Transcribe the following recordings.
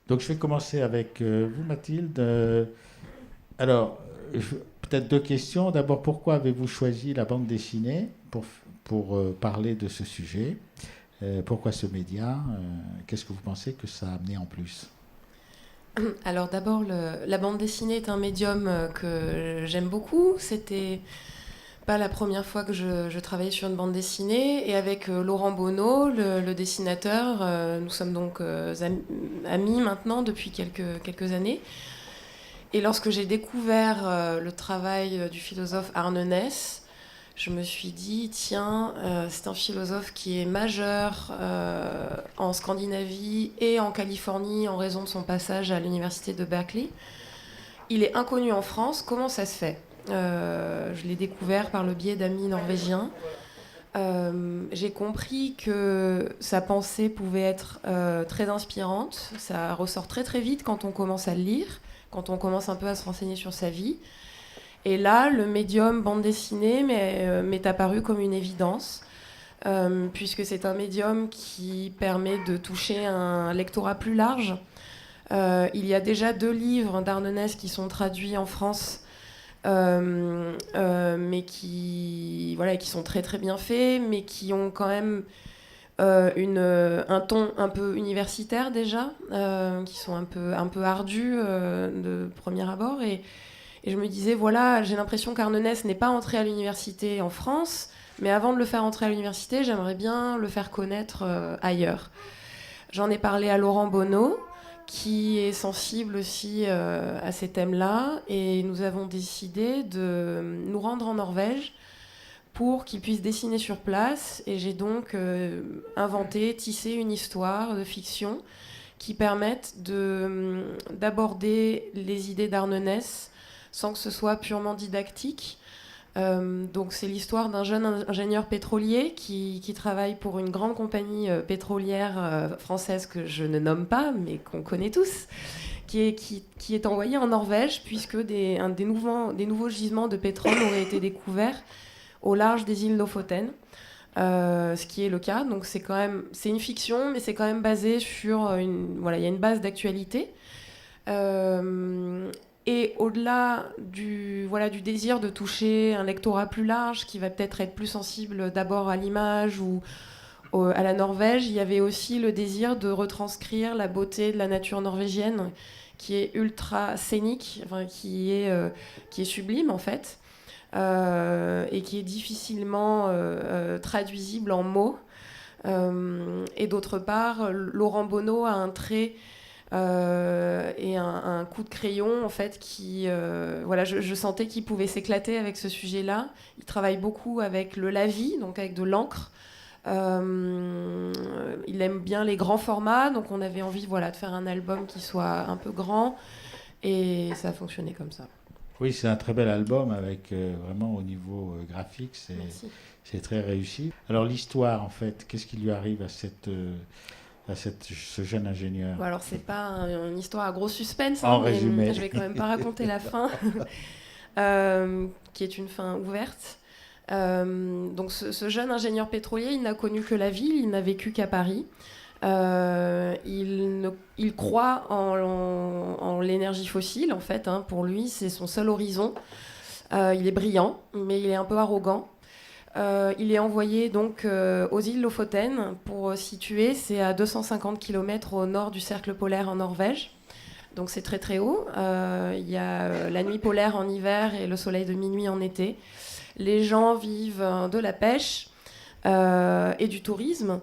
Donc je vais commencer avec vous, Mathilde. Alors, peut-être deux questions. D'abord, pourquoi avez-vous choisi la bande dessinée pour parler de ce sujet? Pourquoi ce média? Qu'est-ce que vous pensez que ça a amené en plus? Alors d'abord, la bande dessinée est un médium que j'aime beaucoup. C'était pas la première fois que je travaillais sur une bande dessinée. Et avec Laurent Bonneau, le dessinateur, nous sommes donc amis maintenant depuis quelques années. Et lorsque j'ai découvert le travail du philosophe Arne Naess, je me suis dit, tiens, c'est un philosophe qui est majeur en Scandinavie et en Californie en raison de son passage à l'université de Berkeley. Il est inconnu en France, comment ça se fait? Je l'ai découvert par le biais d'amis norvégiens. J'ai compris que sa pensée pouvait être très inspirante. Ça ressort très très vite quand on commence à le lire, quand on commence un peu à se renseigner sur sa vie. Et là, le médium bande dessinée m'est apparu comme une évidence, puisque c'est un médium qui permet de toucher un lectorat plus large. Il y a déjà 2 livres d'Arne Naess qui sont traduits en France, mais qui sont très très bien faits, mais qui ont quand même un ton un peu universitaire déjà, qui sont un peu ardus de premier abord. Et je me disais, voilà, j'ai l'impression qu'Arne Naess n'est pas entré à l'université en France, mais avant de le faire entrer à l'université, j'aimerais bien le faire connaître ailleurs. J'en ai parlé à Laurent Bonneau, qui est sensible aussi à ces thèmes-là, et nous avons décidé de nous rendre en Norvège pour qu'il puisse dessiner sur place. Et j'ai donc inventé, tissé une histoire de fiction qui permette d'aborder les idées d'Arne Naess sans que ce soit purement didactique. Donc c'est l'histoire d'un jeune ingénieur pétrolier qui travaille pour une grande compagnie pétrolière française que je ne nomme pas, mais qu'on connaît tous, qui est envoyé en Norvège puisque des nouveaux gisements de pétrole auraient été découverts au large des îles Lofoten. Ce qui est le cas. Donc c'est une fiction, mais c'est quand même basé sur il y a une base d'actualité. Euh, et au-delà du désir de toucher un lectorat plus large, qui va peut-être être plus sensible d'abord à l'image ou à la Norvège, il y avait aussi le désir de retranscrire la beauté de la nature norvégienne, qui est ultra scénique, qui est sublime en fait, et qui est difficilement traduisible en mots. Et d'autre part, Laurent Bonneau a un trait et un coup de crayon en fait je sentais qu'il pouvait s'éclater avec ce sujet-là. Il travaille beaucoup avec le lavis, donc avec de l'encre. Il aime bien les grands formats, donc on avait envie de faire un album qui soit un peu grand, et ça a fonctionné comme ça. Oui, c'est un très bel album avec vraiment au niveau graphique, Merci. c'est très réussi. Alors l'histoire, en fait, qu'est-ce qui lui arrive ce jeune ingénieur? Bon, alors c'est pas une histoire à gros suspense, En mais résumé. je vais quand même pas raconter la fin, qui est une fin ouverte. Donc ce jeune ingénieur pétrolier, il n'a connu que la ville, il n'a vécu qu'à Paris. Il croit en l'énergie fossile, en fait. Pour lui, c'est son seul horizon. Il est brillant, mais il est un peu arrogant. Il est envoyé donc aux îles Lofoten pour situer. C'est à 250 km au nord du cercle polaire en Norvège. Donc c'est très très haut. Il y a la nuit polaire en hiver et le soleil de minuit en été. Les gens vivent de la pêche et du tourisme,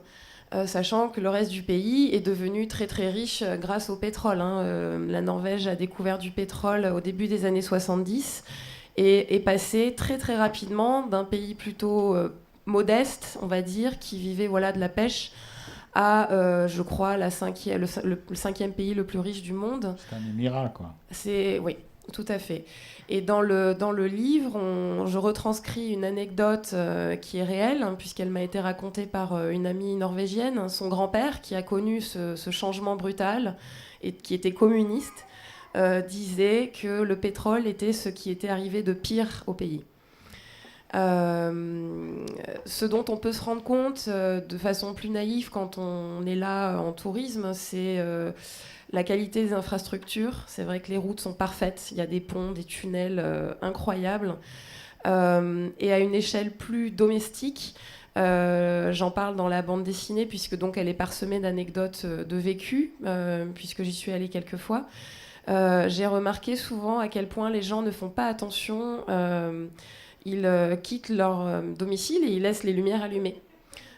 sachant que le reste du pays est devenu très très riche grâce au pétrole. La Norvège a découvert du pétrole au début des années 70 et est passé très très rapidement d'un pays plutôt modeste, on va dire, qui vivait de la pêche, à, je crois, le cinquième pays le plus riche du monde. C'est un émirat, quoi. Oui, tout à fait. Et dans le livre, je retranscris une anecdote qui est réelle, puisqu'elle m'a été racontée par une amie norvégienne. Son grand-père, qui a connu ce changement brutal et qui était communiste, disait que le pétrole était ce qui était arrivé de pire au pays. Ce dont on peut se rendre compte de façon plus naïve quand on est là en tourisme, c'est la qualité des infrastructures. C'est vrai que les routes sont parfaites, il y a des ponts, des tunnels incroyables. Et à une échelle plus domestique, j'en parle dans la bande dessinée, puisque donc elle est parsemée d'anecdotes de vécu, puisque j'y suis allée quelques fois. J'ai remarqué souvent à quel point les gens ne font pas attention. Ils quittent leur domicile et ils laissent les lumières allumées.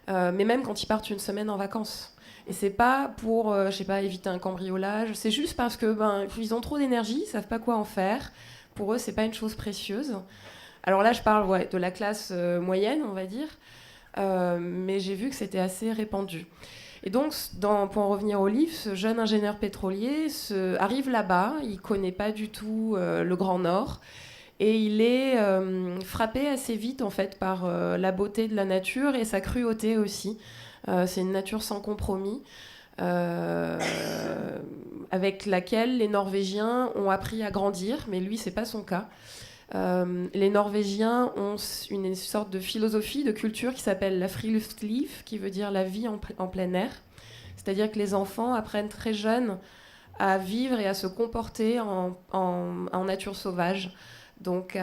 Mais même quand ils partent une semaine en vacances. Et c'est pas pour, je sais pas, éviter un cambriolage. C'est juste parce que ils ont trop d'énergie, ils savent pas quoi en faire. Pour eux, c'est pas une chose précieuse. Alors là, je parle de la classe moyenne, on va dire. Mais j'ai vu que c'était assez répandu. Et donc, pour en revenir au livre, ce jeune ingénieur pétrolier arrive là-bas, il connaît pas du tout le Grand Nord, et il est frappé assez vite en fait par la beauté de la nature et sa cruauté aussi. C'est une nature sans compromis, avec laquelle les Norvégiens ont appris à grandir, mais lui, c'est pas son cas. Les Norvégiens ont une sorte de philosophie, de culture qui s'appelle la friluftsliv, qui veut dire la vie en plein air. C'est-à-dire que les enfants apprennent très jeunes à vivre et à se comporter en nature sauvage. Donc,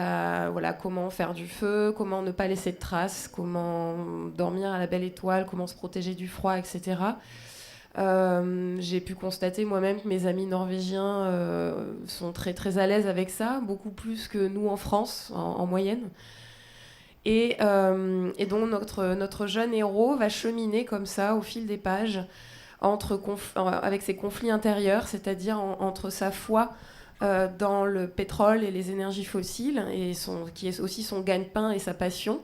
comment faire du feu, comment ne pas laisser de traces, comment dormir à la belle étoile, comment se protéger du froid, etc. J'ai pu constater moi-même que mes amis norvégiens sont très très à l'aise avec ça, beaucoup plus que nous en France en moyenne. Et donc notre jeune héros va cheminer comme ça au fil des pages avec ses conflits intérieurs, c'est-à-dire entre sa foi dans le pétrole et les énergies fossiles, qui est aussi son gagne-pain et sa passion,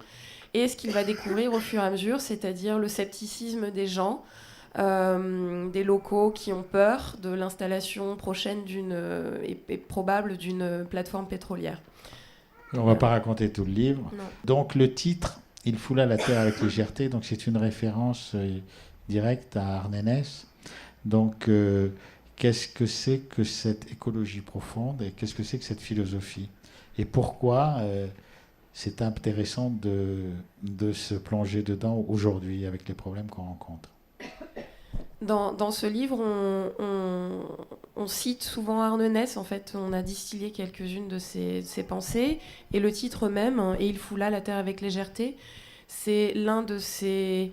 et ce qu'il va découvrir au fur et à mesure, c'est-à-dire le scepticisme des gens, des locaux qui ont peur de l'installation prochaine et probable d'une plateforme pétrolière. On ne va pas raconter tout le livre. Non. Donc le titre, Il foula la terre avec légèreté, donc c'est une référence directe à Arnénès. Donc qu'est-ce que c'est que cette écologie profonde et qu'est-ce que c'est que cette philosophie? Et pourquoi c'est intéressant de se plonger dedans aujourd'hui avec les problèmes qu'on rencontre? Dans ce livre, on cite souvent Arnénès. En fait, on a distillé quelques-unes de ses pensées. Et le titre même, Et il foula la terre avec légèreté, c'est l'un de ses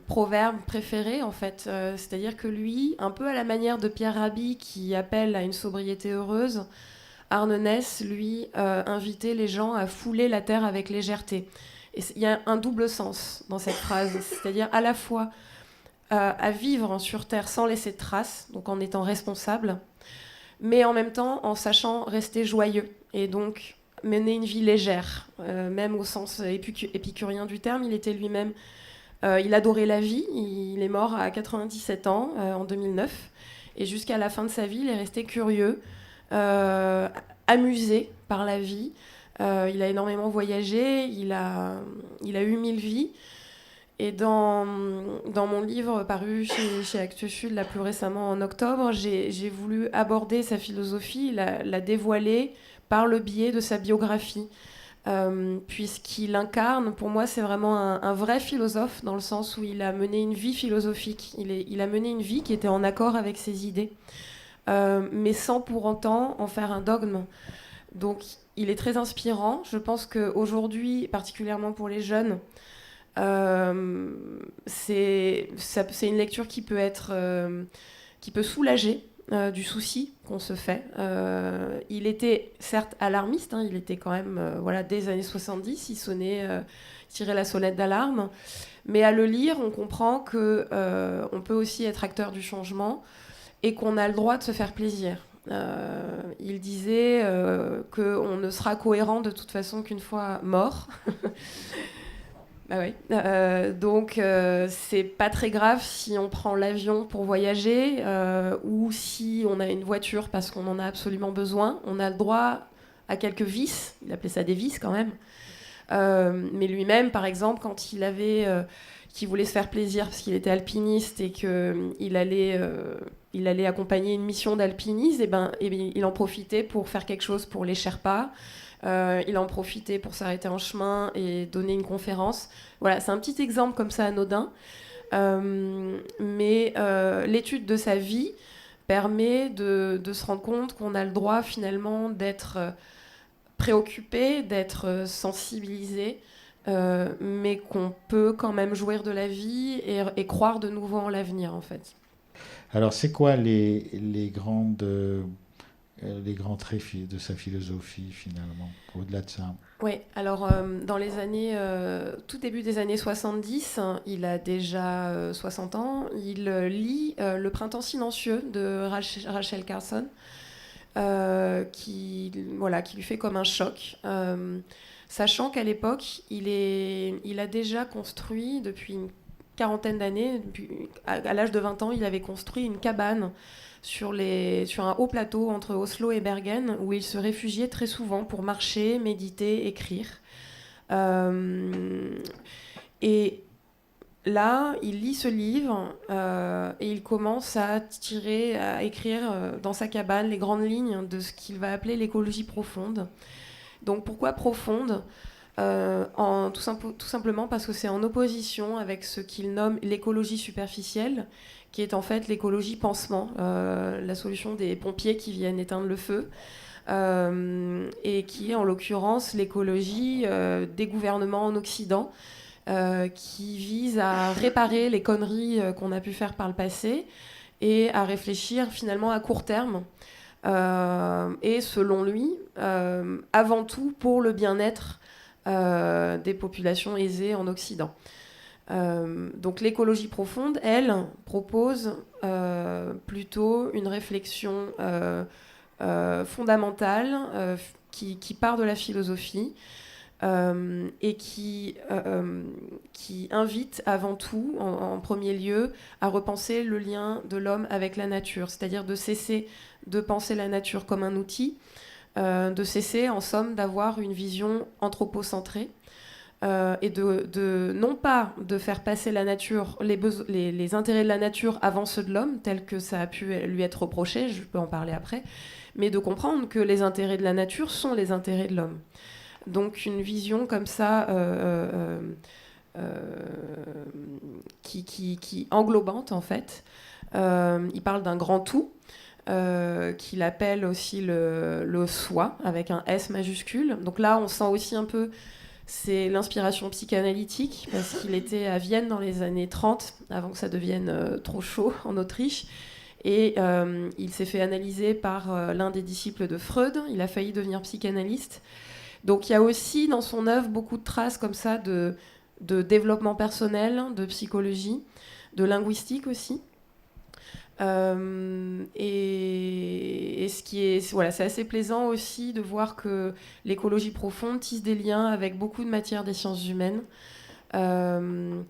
proverbes préférés, en fait. C'est-à-dire que lui, un peu à la manière de Pierre Rabhi qui appelle à une sobriété heureuse, Arnénès, lui, invitait les gens à fouler la terre avec légèreté. Et il y a un double sens dans cette phrase. C'est-à-dire à la fois à vivre sur Terre sans laisser de traces, donc en étant responsable, mais en même temps en sachant rester joyeux et donc mener une vie légère, même au sens épicurien du terme. Il était lui-même, il adorait la vie, il est mort à 97 ans en 2009, et jusqu'à la fin de sa vie, il est resté curieux, amusé par la vie. Il a énormément voyagé, il a eu 1000 vies. Et dans mon livre paru chez Actes Sud, là, plus récemment en octobre, j'ai voulu aborder sa philosophie, la dévoiler par le biais de sa biographie. Puisqu'il incarne, pour moi, c'est vraiment un vrai philosophe, dans le sens où il a mené une vie philosophique. Il a mené une vie qui était en accord avec ses idées, mais sans pour autant en faire un dogme. Donc, il est très inspirant. Je pense qu'aujourd'hui, particulièrement pour les jeunes, c'est une lecture qui peut soulager du souci qu'on se fait. Il était certes alarmiste, il était quand même dès les années 70, il tirait la sonnette d'alarme, mais à le lire, on comprend que on peut aussi être acteur du changement et qu'on a le droit de se faire plaisir. Il disait qu'on ne sera cohérent de toute façon qu'une fois mort. Ah oui. Donc c'est pas très grave si on prend l'avion pour voyager ou si on a une voiture parce qu'on en a absolument besoin. On a le droit à quelques vices. Il appelait ça des vices quand même. Mais lui-même, par exemple, quand qu'il voulait se faire plaisir parce qu'il était alpiniste et qu'il allait accompagner une mission d'alpinisme, et ben, il en profitait pour faire quelque chose pour les Sherpas. Il en profitait pour s'arrêter en chemin et donner une conférence. Voilà, c'est un petit exemple comme ça anodin. Mais l'étude de sa vie permet de se rendre compte qu'on a le droit finalement d'être préoccupé, d'être sensibilisé, mais qu'on peut quand même jouir de la vie et croire de nouveau en l'avenir en fait. Alors, c'est quoi les grands traits de sa philosophie, finalement, au-delà de ça? Oui, alors dans les années, tout début des années 70, il a déjà 60 ans, il lit Le Printemps silencieux de Rachel Carson, qui lui fait comme un choc. Sachant qu'à l'époque, il a déjà construit, depuis une quarantaine d'années, à l'âge de 20 ans, il avait construit une cabane sur un haut plateau entre Oslo et Bergen, où il se réfugiait très souvent pour marcher, méditer, écrire. Et là, il lit ce livre et il commence à écrire dans sa cabane les grandes lignes de ce qu'il va appeler l'écologie profonde. Donc pourquoi profonde ? Tout simplement parce que c'est en opposition avec ce qu'il nomme l'écologie superficielle, qui est en fait l'écologie pansement, la solution des pompiers qui viennent éteindre le feu, et qui est en l'occurrence l'écologie des gouvernements en Occident, qui vise à réparer les conneries qu'on a pu faire par le passé et à réfléchir finalement à court terme. Et selon lui, avant tout pour le bien-être des populations aisées en Occident. Donc l'écologie profonde, elle, propose plutôt une réflexion fondamentale qui part de la philosophie et qui invite avant tout, en premier lieu, à repenser le lien de l'homme avec la nature, c'est-à-dire de cesser de penser la nature comme un outil, de cesser, en somme, d'avoir une vision anthropocentrée, et non pas de faire passer la nature, les intérêts de la nature avant ceux de l'homme, tel que ça a pu lui être reproché, je peux en parler après, mais de comprendre que les intérêts de la nature sont les intérêts de l'homme. Donc une vision comme ça, qui englobante en fait. Il parle d'un grand tout, qu'il appelle aussi le soi, avec un S majuscule. Donc là, on sent aussi un peu, c'est l'inspiration psychanalytique, parce qu'il était à Vienne dans les années 30, avant que ça devienne trop chaud en Autriche. Et il s'est fait analyser par l'un des disciples de Freud. Il a failli devenir psychanalyste. Donc il y a aussi dans son œuvre beaucoup de traces comme ça de développement personnel, de psychologie, de linguistique aussi. Et ce qui est, voilà, c'est assez plaisant aussi de voir que l'écologie profonde tisse des liens avec beaucoup de matières des sciences humaines. L'un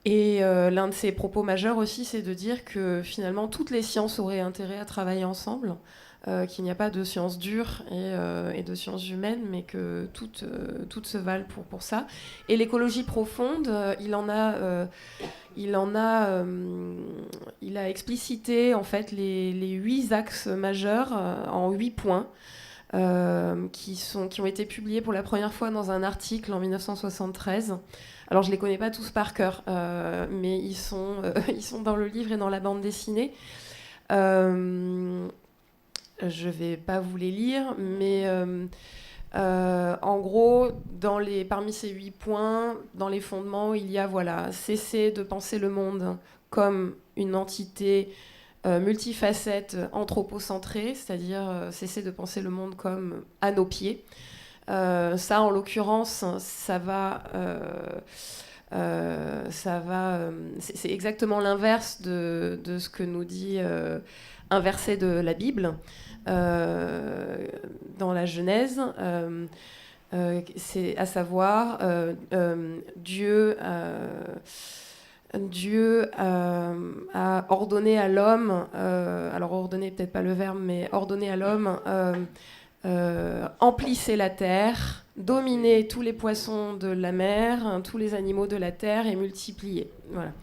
de ses propos majeurs aussi, c'est de dire que finalement toutes les sciences auraient intérêt à travailler ensemble, qu'il n'y a pas de sciences dures et de sciences humaines, mais que toutes se valent pour ça. Et l'écologie profonde, il a explicité en fait les 8 axes majeurs en 8 points qui ont été publiés pour la première fois dans un article en 1973. Alors je les connais pas tous par cœur, mais ils sont dans le livre et dans la bande dessinée. Je vais pas vous les lire, mais en gros, parmi ces 8 points, dans les fondements, il y a cesser de penser le monde comme une entité multifacette, anthropocentrée, c'est-à-dire cesser de penser le monde comme à nos pieds. Ça, en l'occurrence, c'est exactement l'inverse de ce que nous dit un verset de la Bible. Dans la Genèse, c'est à savoir Dieu a ordonné à l'homme, alors ordonné peut-être pas le verbe, mais ordonné à l'homme, emplissez la terre, dominez tous les poissons de la mer, tous les animaux de la terre et multipliez. Voilà.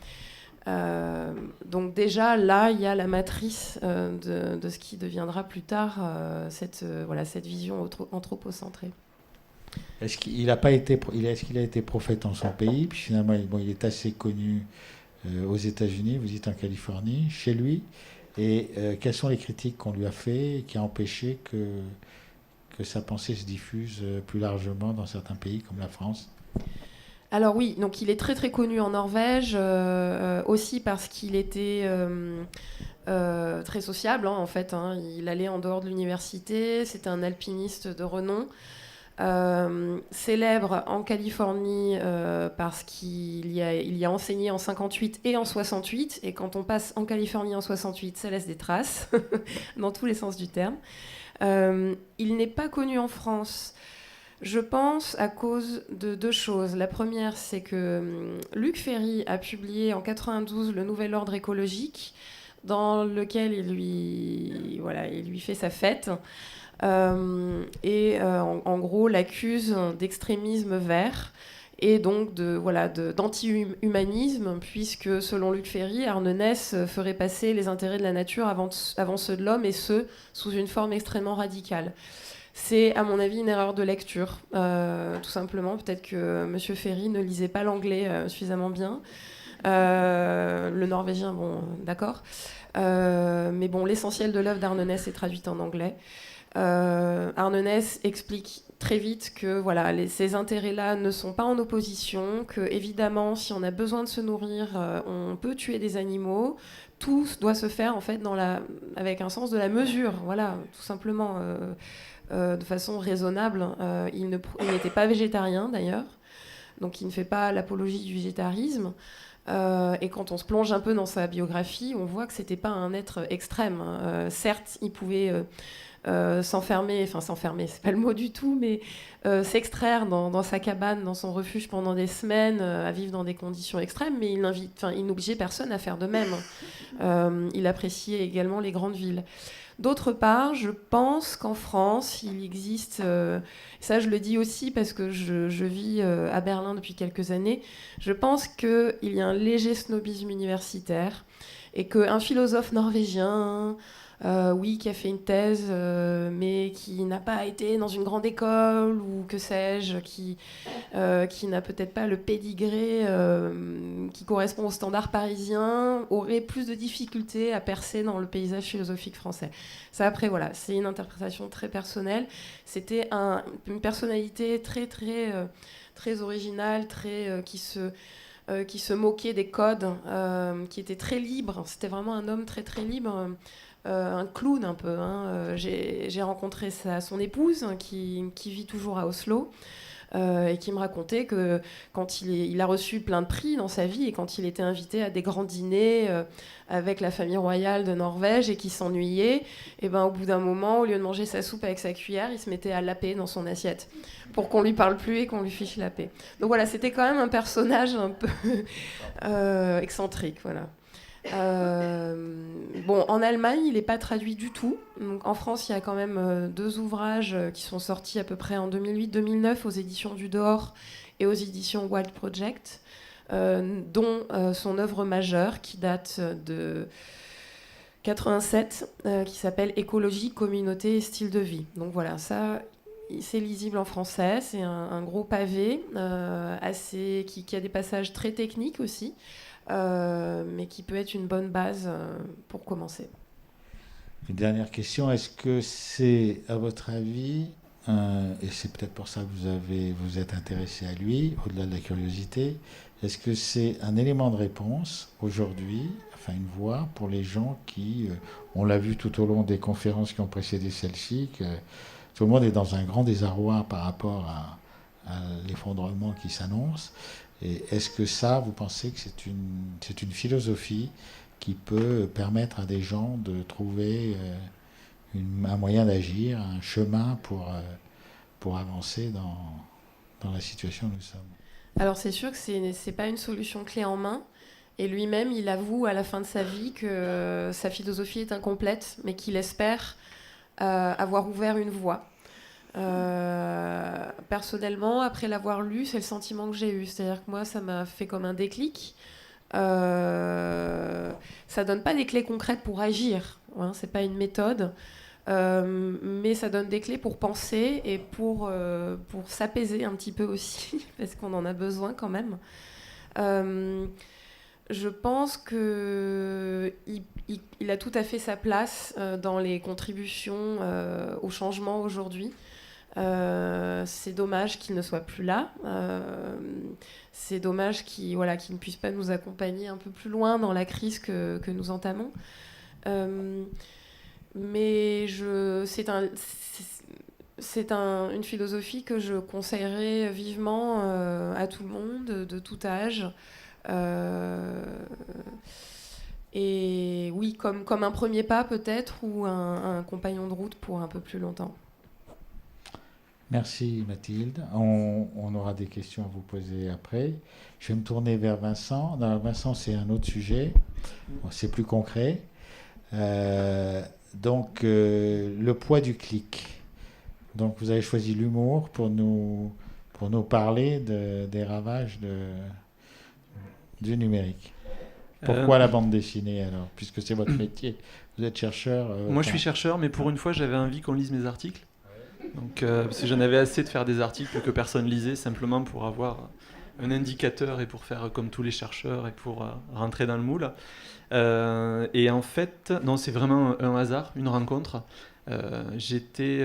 Donc déjà là il y a la matrice de ce qui deviendra plus tard cette vision anthropocentrée. Est-ce qu'il a pas été, est-ce qu'il a été prophète en son pays? Puis finalement, bon, il est assez connu aux États-Unis, vous dites en Californie, chez lui. Et quelles sont les critiques qu'on lui a fait qui a empêché que sa pensée se diffuse plus largement dans certains pays comme la France? Alors oui, donc il est très très connu en Norvège, aussi parce qu'il était très sociable, hein, en fait. Hein. Il allait en dehors de l'université, c'était un alpiniste de renom. Célèbre en Californie parce il y a enseigné en 58 et en 68, et quand on passe en Californie en 68, ça laisse des traces, dans tous les sens du terme. Il n'est pas connu en France, je pense, à cause de deux choses. La première, c'est que Luc Ferry a publié en 92 le Nouvel Ordre écologique, dans lequel il lui fait sa fête. En gros, l'accuse d'extrémisme vert et donc d'anti-humanisme, puisque selon Luc Ferry, Arne Naess ferait passer les intérêts de la nature avant ceux de l'homme, et ce, sous une forme extrêmement radicale. C'est, à mon avis, une erreur de lecture, tout simplement. Peut-être que M. Ferry ne lisait pas l'anglais suffisamment bien. Le norvégien, bon, d'accord. Mais bon, l'essentiel de l'œuvre d'Arne Naess est traduite en anglais. Arne Naess explique très vite que voilà, ces intérêts-là ne sont pas en opposition, que évidemment, si on a besoin de se nourrir, on peut tuer des animaux. Tout doit se faire en fait avec un sens de la mesure, voilà, tout simplement, de façon raisonnable. Il n'était pas végétarien d'ailleurs, donc il ne fait pas l'apologie du végétarisme. Et quand on se plonge un peu dans sa biographie, on voit que c'était pas un être extrême. Certes, il pouvait s'enfermer, c'est pas le mot du tout, mais s'extraire dans sa cabane, dans son refuge pendant des semaines, à vivre dans des conditions extrêmes, mais il n'obligeait personne à faire de même. Il appréciait également les grandes villes. D'autre part, je pense qu'en France, il existe, ça je le dis aussi parce que je vis à Berlin depuis quelques années, je pense qu'il y a un léger snobisme universitaire et qu'un philosophe norvégien, oui, qui a fait une thèse, mais qui n'a pas été dans une grande école, ou que sais-je, qui n'a peut-être pas le pédigré qui correspond aux standards parisiens, aurait plus de difficultés à percer dans le paysage philosophique français. Ça, après, voilà, c'est une interprétation très personnelle. C'était une personnalité très, très, très originale, qui se moquait des codes, qui était très libre. C'était vraiment un homme très, très libre. Un clown un peu. Hein. J'ai rencontré son épouse qui vit toujours à Oslo et qui me racontait que quand il a reçu plein de prix dans sa vie et quand il était invité à des grands dîners avec la famille royale de Norvège et qu'il s'ennuyait, et ben, au bout d'un moment, au lieu de manger sa soupe avec sa cuillère, il se mettait à laper dans son assiette pour qu'on lui parle plus et qu'on lui fiche la paix. Donc voilà, c'était quand même un personnage un peu excentrique, voilà. Bon, en Allemagne, il n'est pas traduit du tout. Donc, en France, il y a quand même 2 ouvrages qui sont sortis à peu près en 2008-2009 aux éditions du Dehors et aux éditions Wild Project, dont son œuvre majeure qui date de 87, qui s'appelle Écologie, communauté et style de vie. Donc voilà, ça, c'est lisible en français. C'est un gros pavé qui a des passages très techniques aussi. Mais qui peut être une bonne base pour commencer. Une dernière question, est-ce que c'est, à votre avis, et c'est peut-être pour ça que vous êtes intéressé à lui, au-delà de la curiosité, est-ce que c'est un élément de réponse aujourd'hui, enfin une voie pour les gens qui, on l'a vu tout au long des conférences qui ont précédé celle-ci, que tout le monde est dans un grand désarroi par rapport à l'effondrement qui s'annonce. Et est-ce que ça, vous pensez que c'est une philosophie qui peut permettre à des gens de trouver un moyen d'agir, un chemin pour avancer dans la situation où nous sommes? Alors c'est sûr que c'est pas une solution clé en main. Et lui-même, il avoue à la fin de sa vie que sa philosophie est incomplète, mais qu'il espère avoir ouvert une voie. Personnellement, après l'avoir lu, c'est le sentiment que j'ai eu. C'est-à-dire que moi, ça m'a fait comme un déclic. Ça donne pas des clés concrètes pour agir. Hein, c'est pas une méthode. mais ça donne des clés pour penser et pour s'apaiser un petit peu aussi, parce qu'on en a besoin quand même. Je pense qu'il a tout à fait sa place dans les contributions au changement aujourd'hui. C'est dommage qu'il ne soit plus là. C'est dommage qu'il ne puisse pas nous accompagner un peu plus loin dans la crise que nous entamons. Mais c'est une philosophie que je conseillerais vivement à tout le monde, de tout âge. Et oui, comme un premier pas peut-être, ou un compagnon de route pour un peu plus longtemps. Merci Mathilde. On aura des questions à vous poser après. Je vais me tourner vers Vincent. Non, Vincent, c'est un autre sujet. Bon, c'est plus concret. Donc, le poids du clic. Donc, vous avez choisi l'humour pour nous parler des ravages du numérique. Pourquoi la bande dessinée alors, puisque c'est votre métier? Vous êtes chercheur. Moi, je suis chercheur, mais pour une fois, j'avais envie qu'on lise mes articles. Donc, parce que j'en avais assez de faire des articles que personne lisait, simplement pour avoir un indicateur et pour faire comme tous les chercheurs et pour rentrer dans le moule. Et en fait, non, c'est vraiment un hasard, une rencontre. J'étais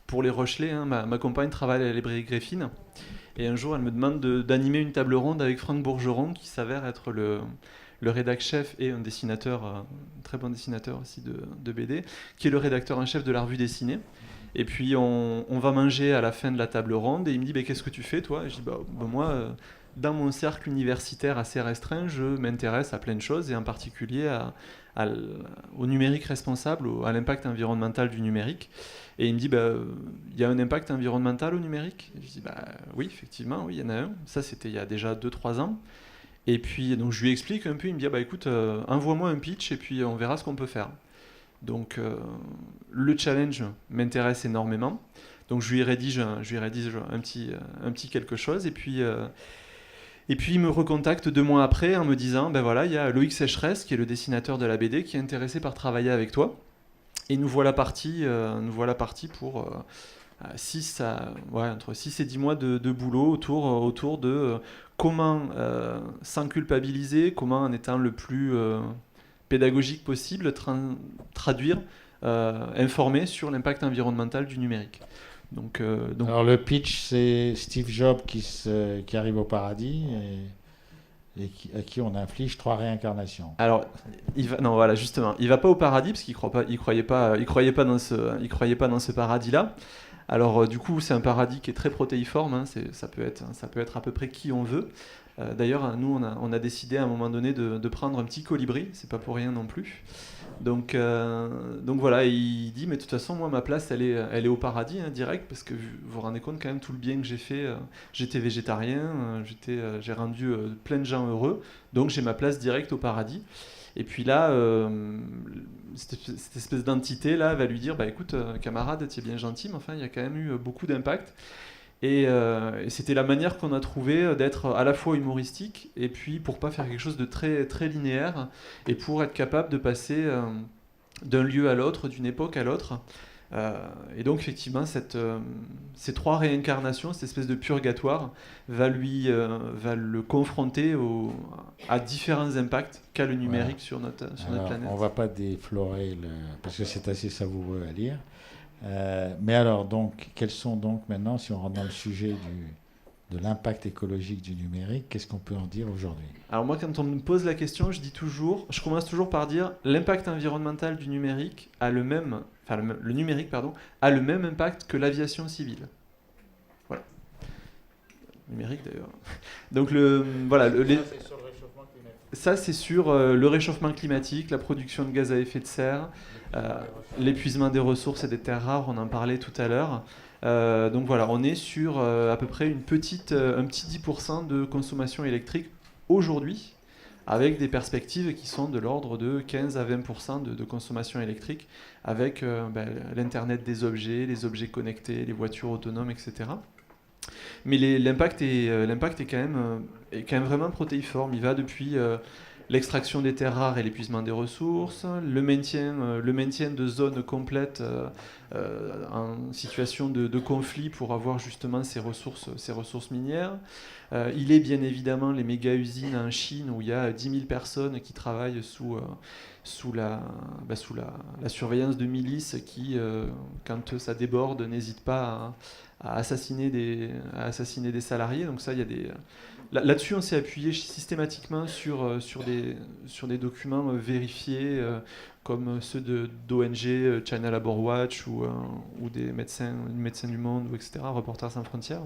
pour les Rochelais, hein, ma compagne travaille à la librairie Greffine, et un jour elle me demande d'animer une table ronde avec Franck Bourgeron, qui s'avère être le rédac chef et un dessinateur, un très bon dessinateur aussi de BD, qui est le rédacteur en chef de la revue dessinée. Et puis on va manger à la fin de la table ronde, et il me dit qu'est-ce que tu fais toi? Et je dis moi, dans mon cercle universitaire assez restreint, je m'intéresse à plein de choses, et en particulier au numérique responsable, à l'impact environnemental du numérique. Et il me dit, il y a un impact environnemental au numérique? Et je dis, oui, effectivement, oui, il y en a un. Ça, c'était il y a déjà 2-3 ans. Et puis, donc, je lui explique un peu, il me dit, écoute, envoie-moi un pitch, et puis on verra ce qu'on peut faire. Donc, le challenge m'intéresse énormément. Donc, je lui rédige un petit quelque chose, et puis il me recontacte 2 mois après en me disant, il y a Loïc Sécheresse, qui est le dessinateur de la BD, qui est intéressé par travailler avec toi. Et nous voilà partis pour entre 6 et 10 mois de boulot autour de comment, sans culpabiliser, comment en étant le plus pédagogique possible, traduire, informer sur l'impact environnemental du numérique. Donc, alors le pitch, c'est Steve Jobs qui arrive au paradis et à qui on inflige 3 réincarnations. Alors, justement, il va pas au paradis parce qu'il croyait pas dans ce paradis-là. Alors, du coup, c'est un paradis qui est très protéiforme. Hein, ça peut être à peu près qui on veut. D'ailleurs, nous, on a décidé à un moment donné de prendre un petit colibri. C'est pas pour rien non plus. Donc voilà, il dit, mais de toute façon, moi, ma place, elle est au paradis, hein, direct, parce que vous vous rendez compte quand même tout le bien que j'ai fait. J'étais végétarien, j'ai rendu plein de gens heureux, donc j'ai ma place directe au paradis. Et puis là, cette espèce d'entité là va lui dire, écoute, camarade, tu es bien gentil, mais enfin, il y a quand même eu beaucoup d'impact. Et c'était la manière qu'on a trouvé d'être à la fois humoristique, et puis pour pas faire quelque chose de très, très linéaire, et pour être capable de passer d'un lieu à l'autre, d'une époque à l'autre. Et donc effectivement, ces 3 réincarnations, cette espèce de purgatoire, va le confronter à différents impacts qu'a le numérique sur notre planète. On ne va pas déflorer, parce que c'est assez savoureux à lire. Mais alors, donc, quels sont donc maintenant, si on rentre dans le sujet de l'impact écologique du numérique, qu'est-ce qu'on peut en dire aujourd'hui? Alors moi, quand on me pose la question, je commence toujours par dire l'impact environnemental du numérique le numérique a le même impact que l'aviation civile. Voilà. Numérique d'ailleurs. Donc ça c'est sur le réchauffement climatique, la production de gaz à effet de serre, l'épuisement des ressources et des terres rares, on en parlait tout à l'heure. Donc voilà, on est sur à peu près un petit 10% de consommation électrique aujourd'hui, avec des perspectives qui sont de l'ordre de 15 à 20% de consommation électrique, avec l'Internet des objets, les objets connectés, les voitures autonomes, etc. Mais l'impact est quand même vraiment protéiforme. Il va depuis l'extraction des terres rares et l'épuisement des ressources, le maintien de zones complètes en situation de conflit pour avoir justement ces ressources minières. Il est bien évidemment les méga-usines en Chine où il y a 10 000 personnes qui travaillent sous la surveillance de milices qui, quand ça déborde, n'hésitent pas à assassiner des salariés. Donc ça, il y a des... Là-dessus, on s'est appuyé systématiquement sur des documents vérifiés, comme ceux d'ONG, China Labor Watch ou des médecins du monde, etc., Reporters sans frontières.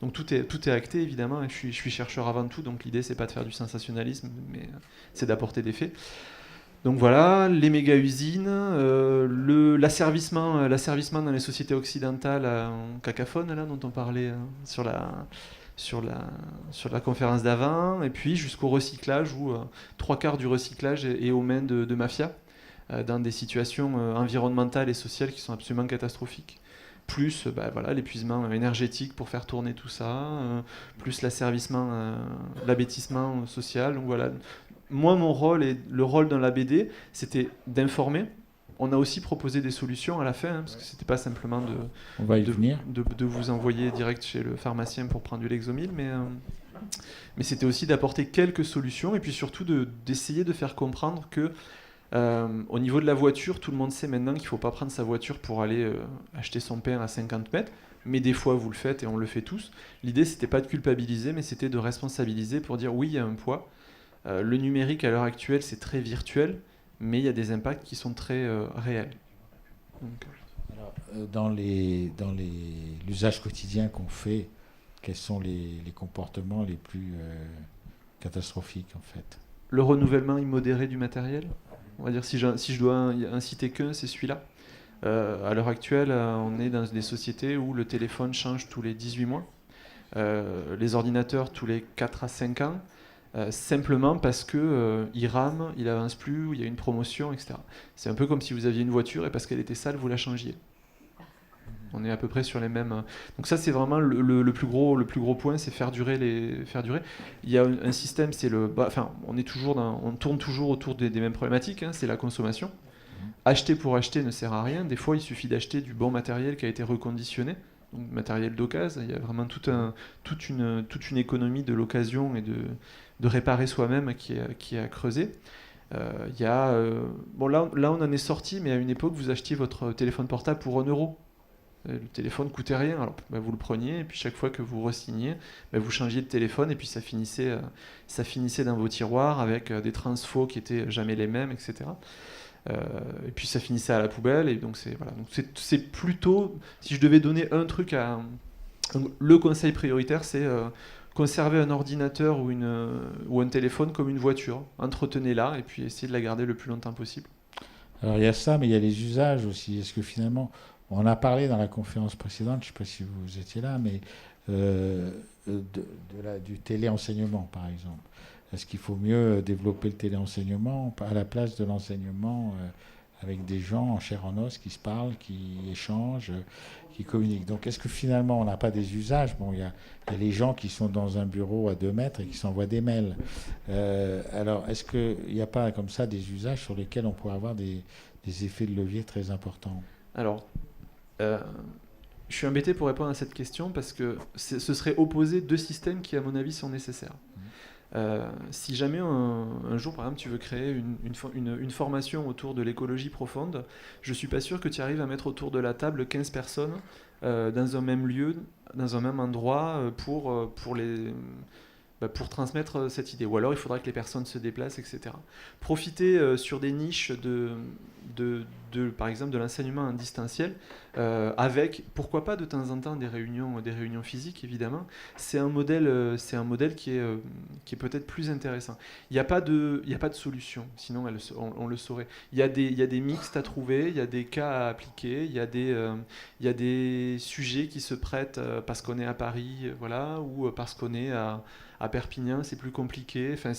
Donc tout est acté, évidemment, et je suis chercheur avant tout, donc l'idée, c'est pas de faire du sensationnalisme, mais c'est d'apporter des faits. Donc voilà, les méga-usines, l'asservissement dans les sociétés occidentales en cacaphone, là, dont on parlait sur la conférence d'avant, et puis jusqu'au recyclage, où 3/4 du recyclage est aux mains de mafias, dans des situations environnementales et sociales qui sont absolument catastrophiques. Plus l'épuisement énergétique pour faire tourner tout ça, plus l'abêtissement social. Donc voilà. Moi, mon rôle et le rôle dans la BD, c'était d'informer. On a aussi proposé des solutions à la fin, parce que c'était pas simplement de vous envoyer direct chez le pharmacien pour prendre du Lexomil, mais c'était aussi d'apporter quelques solutions, et puis surtout d'essayer de faire comprendre que au niveau de la voiture, tout le monde sait maintenant qu'il ne faut pas prendre sa voiture pour aller acheter son pain à 50 mètres, mais des fois vous le faites et on le fait tous. L'idée, c'était pas de culpabiliser, mais c'était de responsabiliser pour dire oui, il y a un poids. Le numérique à l'heure actuelle, c'est très virtuel, mais il y a des impacts qui sont très réels. Donc, alors, dans l'usage quotidien qu'on fait, quels sont les comportements les plus catastrophiques en fait? Le renouvellement immodéré du matériel. On va dire, si je dois en citer qu'un, c'est celui-là. À l'heure actuelle, on est dans des sociétés où le téléphone change tous les 18 mois, les ordinateurs tous les 4 à 5 ans, simplement parce qu'il rame, il avance plus, il y a une promotion, etc. C'est un peu comme si vous aviez une voiture et parce qu'elle était sale, vous la changiez. On est à peu près sur les mêmes... Donc ça, c'est vraiment le plus gros point, c'est faire durer. Il y a un système, c'est on tourne toujours autour des mêmes problématiques, hein, c'est la consommation. Acheter pour acheter ne sert à rien. Des fois, il suffit d'acheter du bon matériel qui a été reconditionné, donc matériel d'occasion. Il y a vraiment toute une économie de l'occasion et de réparer soi-même qui est à creuser. Là, on en est sorti, mais à une époque, vous achetiez votre téléphone portable pour 1 euro. Le téléphone coûtait rien, alors vous le preniez, et puis chaque fois que vous re-signiez, vous changiez de téléphone, et puis ça finissait dans vos tiroirs avec des transfos qui étaient jamais les mêmes, etc. Et puis ça finissait à la poubelle, et donc c'est plutôt, si je devais donner un truc le conseil prioritaire, c'est conserver un ordinateur ou un téléphone comme une voiture, entretenez-la, et puis essayez de la garder le plus longtemps possible. Alors il y a ça, mais il y a les usages aussi. Est-ce que finalement, on a parlé dans la conférence précédente, je ne sais pas si vous étiez là, mais du téléenseignement, par exemple. Est-ce qu'il faut mieux développer le téléenseignement à la place de l'enseignement avec des gens en chair en os qui se parlent, qui échangent, qui communiquent? Donc est-ce que finalement on n'a pas des usages? Bon, il y a les gens qui sont dans un bureau à 2 mètres et qui s'envoient des mails. Alors est-ce qu'il n'y a pas comme ça des usages sur lesquels on pourrait avoir des effets de levier très importants? Alors, je suis embêté pour répondre à cette question parce que ce serait opposer 2 systèmes qui, à mon avis, sont nécessaires. Si jamais un jour, par exemple, tu veux créer une formation autour de l'écologie profonde, je ne suis pas sûr que tu arrives à mettre autour de la table 15 personnes dans un même lieu, dans un même endroit pour transmettre cette idée. Ou alors, il faudra que les personnes se déplacent, etc. Profiter sur des niches par exemple, de l'enseignement en distanciel, avec, pourquoi pas, de temps en temps, des réunions physiques, évidemment. C'est un modèle qui est peut-être plus intéressant. Il n'y a pas de solution, sinon on le saurait. Il y a des mixtes à trouver, il y a des cas à appliquer, il y a des sujets qui se prêtent parce qu'on est à Paris, voilà, ou parce qu'on est à Perpignan, c'est plus compliqué. Enfin,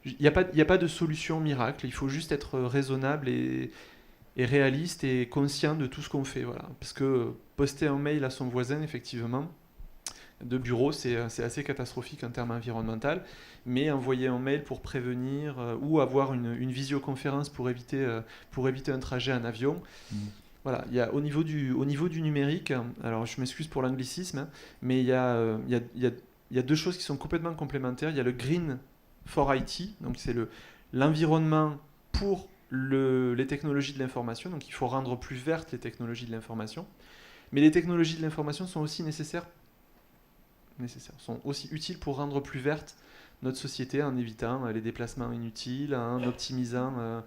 il n'y a pas de solution miracle. Il faut juste être raisonnable et réaliste et conscient de tout ce qu'on fait. Voilà. Parce que poster un mail à son voisin, effectivement, de bureau, c'est assez catastrophique en termes environnementaux. Mais envoyer un mail pour prévenir ou avoir une visioconférence pour éviter un trajet en avion. Voilà, au niveau du numérique, alors je m'excuse pour l'anglicisme, hein, mais il y a deux choses qui sont complètement complémentaires. Il y a le Green for IT, donc c'est l'environnement pour les technologies de l'information, donc il faut rendre plus vertes les technologies de l'information. Mais les technologies de l'information sont aussi sont aussi utiles pour rendre plus verte notre société en évitant les déplacements inutiles, en optimisant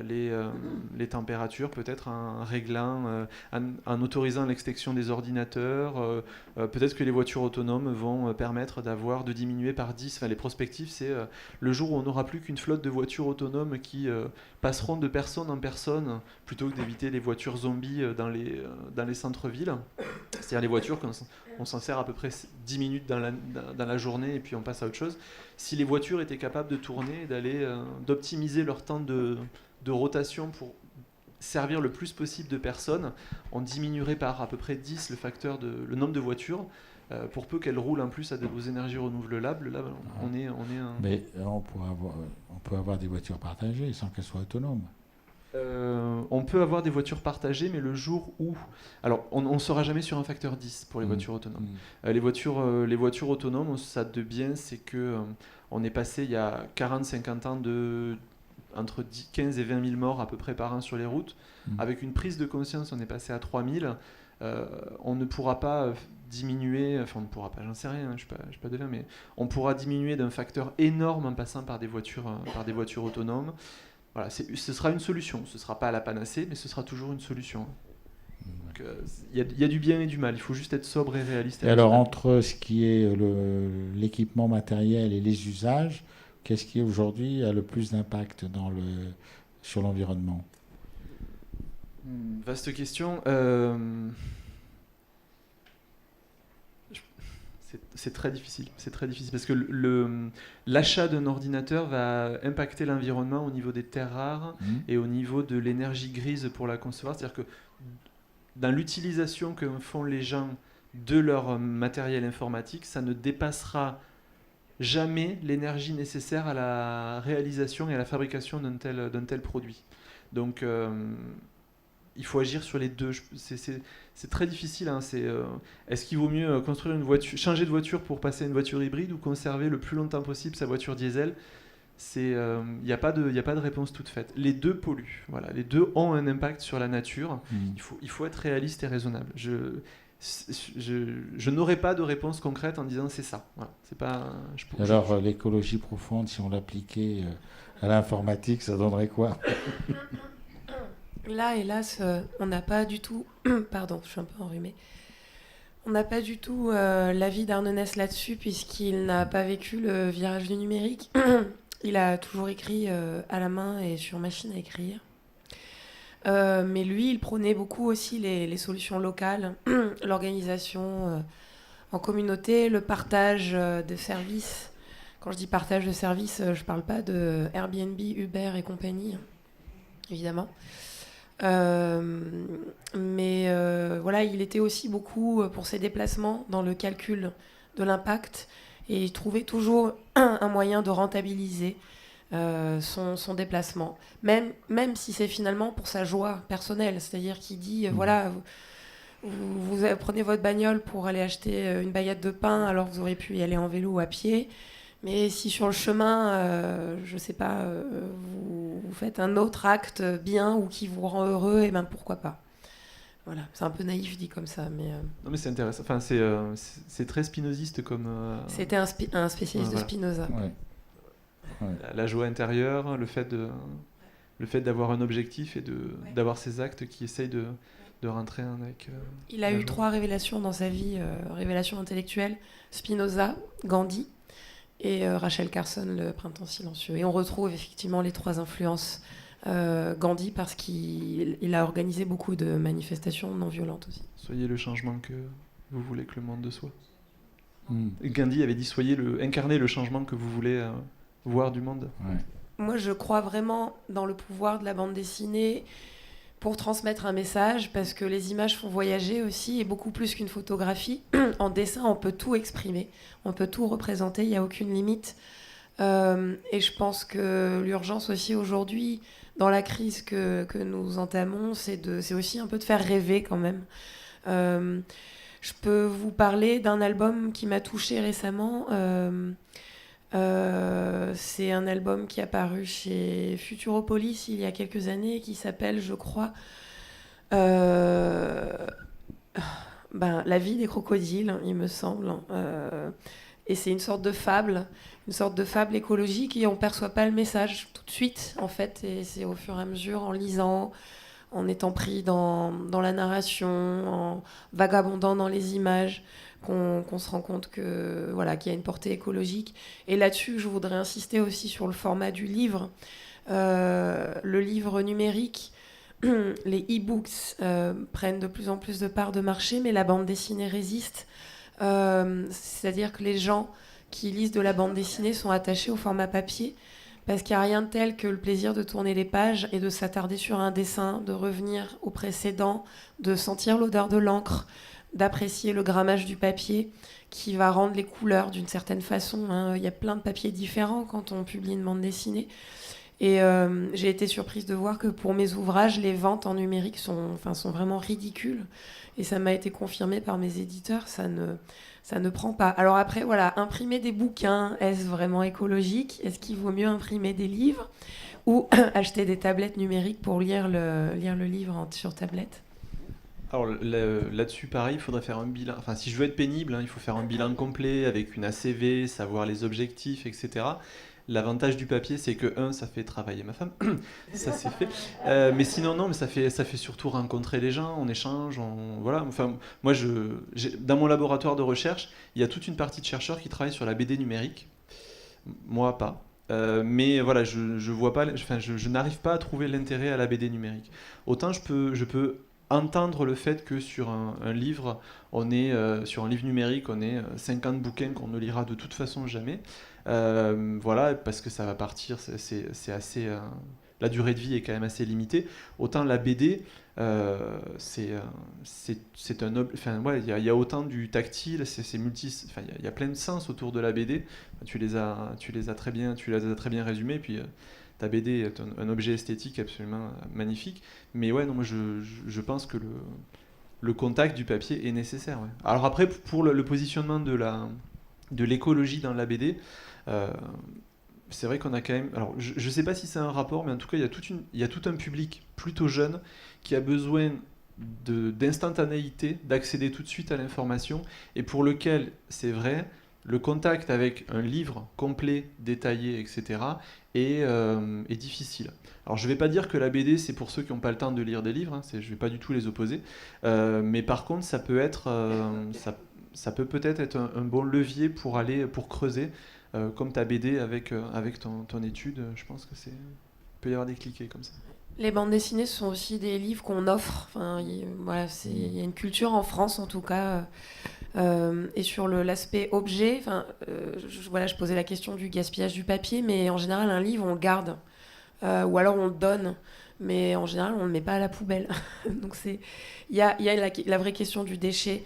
les températures, peut-être en réglant, en autorisant l'extinction des ordinateurs. Peut-être que les voitures autonomes vont permettre de diminuer par 10. Enfin, les perspectives, c'est le jour où on n'aura plus qu'une flotte de voitures autonomes qui passeront de personne en personne, plutôt que d'éviter les voitures zombies dans les centres-villes. C'est-à-dire les voitures on s'en sert à peu près 10 minutes dans la journée et puis on passe à autre chose. Si les voitures étaient capables de tourner, d'optimiser leur temps de rotation pour servir le plus possible de personnes, on diminuerait par à peu près 10 le nombre de voitures, pour peu qu'elles roulent en plus aux énergies renouvelables. Là, on est Mais on peut avoir des voitures partagées sans qu'elles soient autonomes. On peut avoir des voitures partagées, mais le jour où... Alors, on ne sera jamais sur un facteur 10 pour les voitures autonomes. Les voitures autonomes, ça de bien, c'est que on est passé il y a 40-50 ans entre 15 et 20 000 morts à peu près par an sur les routes. Avec une prise de conscience, on est passé à 3 000. On ne pourra pas diminuer... Enfin, on ne pourra pas, j'en sais rien, je ne suis pas devin, mais on pourra diminuer d'un facteur énorme en passant par des voitures autonomes. Voilà, ce sera une solution. Ce ne sera pas la panacée, mais ce sera toujours une solution. Il y a du bien et du mal. Il faut juste être sobre et réaliste. Et alors, entre ce qui est l'équipement matériel et les usages, qu'est-ce qui aujourd'hui a le plus d'impact sur l'environnement ? Vaste question. C'est très difficile. Parce que l'achat d'un ordinateur va impacter l'environnement au niveau des terres rares et au niveau de l'énergie grise pour la concevoir. C'est-à-dire que dans l'utilisation que font les gens de leur matériel informatique, ça ne dépassera jamais l'énergie nécessaire à la réalisation et à la fabrication d'un tel produit. Donc, il faut agir sur les deux. C'est très difficile. Hein. Est-ce qu'il vaut mieux construire une voiture, changer de voiture pour passer à une voiture hybride ou conserver le plus longtemps possible sa voiture diesel ? Il n'y a pas de réponse toute faite. Les deux polluent. Voilà. Les deux ont un impact sur la nature. Il faut être réaliste et raisonnable. Je n'aurai pas de réponse concrète en disant c'est ça. Voilà. C'est pas, Alors, l'écologie profonde, si on l'appliquait à l'informatique, ça donnerait quoi ? Là, hélas, on n'a pas du tout... Pardon, je suis un peu enrhumée. On n'a pas du tout l'avis d'Arnaud Ness là-dessus, puisqu'il n'a pas vécu le virage du numérique. Il a toujours écrit à la main et sur machine à écrire. Mais lui, il prônait beaucoup aussi les solutions locales, l'organisation en communauté, le partage de services. Quand je dis partage de services, je ne parle pas de Airbnb, Uber et compagnie, évidemment. Mais voilà, il était aussi beaucoup pour ses déplacements dans le calcul de l'impact et il trouvait toujours un moyen de rentabiliser son déplacement, même si c'est finalement pour sa joie personnelle, c'est-à-dire qu'il dit voilà, vous prenez votre bagnole pour aller acheter une baguette de pain alors vous auriez pu y aller en vélo ou à pied. Mais si sur le chemin, je ne sais pas, vous faites un autre acte bien ou qui vous rend heureux, et ben pourquoi pas. Voilà, c'est un peu naïf dit comme ça, mais... Non mais c'est intéressant, enfin, c'est très spinoziste comme... C'était un spécialiste de Spinoza. Ouais. La joie intérieure, le fait d'avoir un objectif et d'avoir ces actes qui essayent de rentrer avec... Il a eu 3 révélations dans sa vie, révélations intellectuelles, Spinoza, Gandhi, et Rachel Carson, le printemps silencieux. Et on retrouve effectivement les 3 influences. Gandhi, parce qu'il a organisé beaucoup de manifestations non violentes aussi. Soyez le changement que vous voulez que le monde soit. Gandhi avait dit incarnez le changement que vous voulez voir du monde. Ouais. Moi, je crois vraiment dans le pouvoir de la bande dessinée pour transmettre un message, parce que les images font voyager aussi, et beaucoup plus qu'une photographie. En dessin, on peut tout exprimer, on peut tout représenter, il n'y a aucune limite. Et je pense que l'urgence aussi aujourd'hui, dans la crise que nous entamons, c'est aussi un peu de faire rêver quand même. Je peux vous parler d'un album qui m'a touchée récemment. C'est un album qui est apparu chez Futuropolis il y a quelques années, qui s'appelle, je crois, La vie des crocodiles, il me semble. Et c'est une sorte de fable écologique, et on ne perçoit pas le message tout de suite, en fait. Et c'est au fur et à mesure, en lisant, en étant pris dans la narration, en vagabondant dans les images, qu'on se rend compte que, voilà, qu'il y a une portée écologique. Et là-dessus, je voudrais insister aussi sur le format du livre. Le livre numérique, les e-books prennent de plus en plus de parts de marché, mais la bande dessinée résiste. C'est-à-dire que les gens qui lisent de la bande dessinée sont attachés au format papier, parce qu'il n'y a rien de tel que le plaisir de tourner les pages et de s'attarder sur un dessin, de revenir au précédent, de sentir l'odeur de l'encre, d'apprécier le grammage du papier qui va rendre les couleurs d'une certaine façon. Il y a plein de papiers différents quand on publie une bande dessinée. Et j'ai été surprise de voir que pour mes ouvrages, les ventes en numérique sont vraiment ridicules. Et ça m'a été confirmé par mes éditeurs, ça ne prend pas. Alors après, voilà, imprimer des bouquins, est-ce vraiment écologique ? Est-ce qu'il vaut mieux imprimer des livres ou acheter des tablettes numériques pour lire le livre sur tablette ? Alors là-dessus, pareil, il faudrait faire un bilan. Enfin, si je veux être pénible, il faut faire un bilan complet avec une ACV, savoir les objectifs, etc. L'avantage du papier, c'est que, ça fait travailler ma femme, ça c'est fait. Mais sinon, non, mais ça fait surtout rencontrer les gens, on échange, voilà. Enfin, moi, dans mon laboratoire de recherche, il y a toute une partie de chercheurs qui travaillent sur la BD numérique. Moi, pas. Mais voilà, je vois pas, je n'arrive pas à trouver l'intérêt à la BD numérique. Autant je peux entendre le fait que sur un livre, sur un livre numérique, on est 50 bouquins qu'on ne lira de toute façon jamais. Voilà, parce que ça va partir, c'est assez, la durée de vie est quand même assez limitée. Autant la BD, c'est un ouais, il y a autant du tactile, il y a plein de sens autour de la BD. Tu les as très bien résumés. Puis ta BD est un objet esthétique absolument magnifique. Mais ouais, non, moi je pense que le contact du papier est nécessaire. Ouais. Alors après, pour le positionnement de l'écologie dans la BD, c'est vrai qu'on a quand même... Alors, je ne sais pas si c'est un rapport, mais en tout cas, il y a tout un public plutôt jeune qui a besoin d'instantanéité, d'accéder tout de suite à l'information, et pour lequel, c'est vrai, le contact avec un livre complet, détaillé, etc., est difficile. Alors, je ne vais pas dire que la BD, c'est pour ceux qui n'ont pas le temps de lire des livres, je ne vais pas du tout les opposer, mais par contre, ça peut être... ça peut peut-être être un bon levier pour creuser, comme ta BD avec ton étude. Je pense que peut y avoir des cliquets comme ça. Les bandes dessinées sont aussi des livres qu'on offre. Voilà, il y a une culture en France en tout cas. Et sur l'aspect objet, je posais la question du gaspillage du papier, mais en général un livre on le garde, ou alors on le donne. Mais en général on ne le met pas à la poubelle. Donc il y a la vraie question du déchet.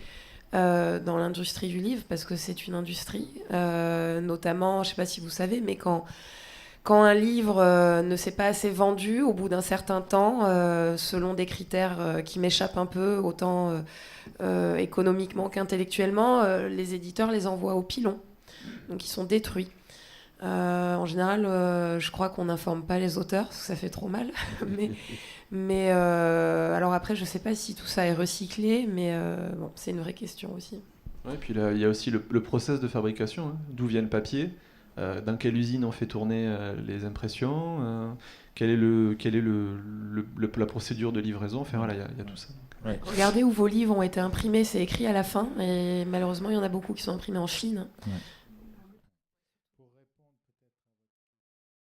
Dans l'industrie du livre, parce que c'est une industrie, notamment, je ne sais pas si vous savez, mais quand un livre ne s'est pas assez vendu au bout d'un certain temps, selon des critères qui m'échappent un peu, autant économiquement qu'intellectuellement, les éditeurs les envoient au pilon, donc ils sont détruits. En général, je crois qu'on n'informe pas les auteurs, parce que ça fait trop mal, mais alors après, je ne sais pas si tout ça est recyclé, mais bon, c'est une vraie question aussi. Ouais, puis là, il y a aussi le process de fabrication, d'où vient le papier, dans quelle usine on fait tourner les impressions, quelle est la procédure de livraison, enfin voilà, il y a tout ça. Ouais. Regardez où vos livres ont été imprimés, c'est écrit à la fin, et malheureusement, il y en a beaucoup qui sont imprimés en Chine. Ouais.